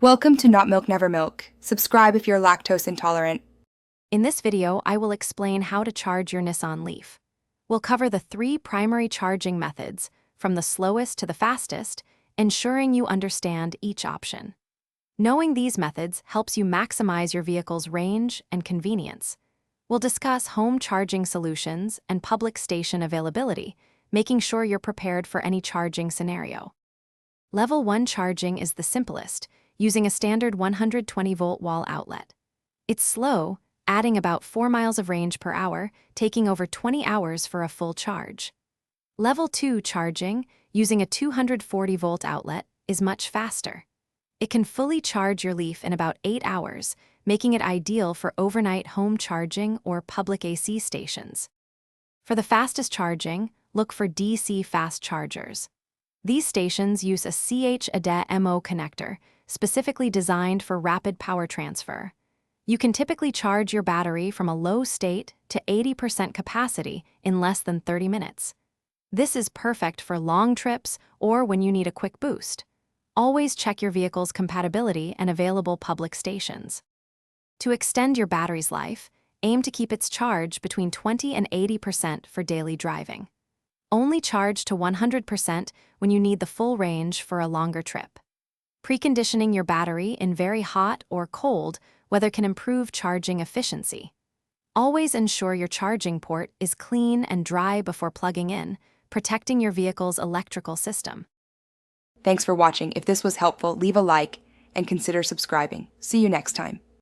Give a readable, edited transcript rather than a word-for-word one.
Welcome to Not Milk Never Milk. Subscribe if you're lactose intolerant. In this video, I will explain how to charge your Nissan Leaf. We'll cover the 3 primary charging methods, from the slowest to the fastest, ensuring you understand each option. Knowing these methods helps you maximize your vehicle's range and convenience. We'll discuss home charging solutions and public station availability, making sure you're prepared for any charging scenario. Level 1 charging is the simplest, using a standard 120-volt wall outlet. It's slow, adding about 4 miles of range per hour, taking over 20 hours for a full charge. Level 2 charging, using a 240-volt outlet, is much faster. It can fully charge your Leaf in about 8 hours, making it ideal for overnight home charging or public AC stations. For the fastest charging, look for DC fast chargers. These stations use a CH-ADE-MO connector, specifically designed for rapid power transfer. You can typically charge your battery from a low state to 80% capacity in less than 30 minutes. This is perfect for long trips or when you need a quick boost. Always check your vehicle's compatibility and available public stations. To extend your battery's life, aim to keep its charge between 20 and 80% for daily driving. Only charge to 100% when you need the full range for a longer trip. Preconditioning your battery in very hot or cold weather can improve charging efficiency. Always ensure your charging port is clean and dry before plugging in, protecting your vehicle's electrical system. Thanks for watching. If this was helpful, leave a like and consider subscribing. See you next time.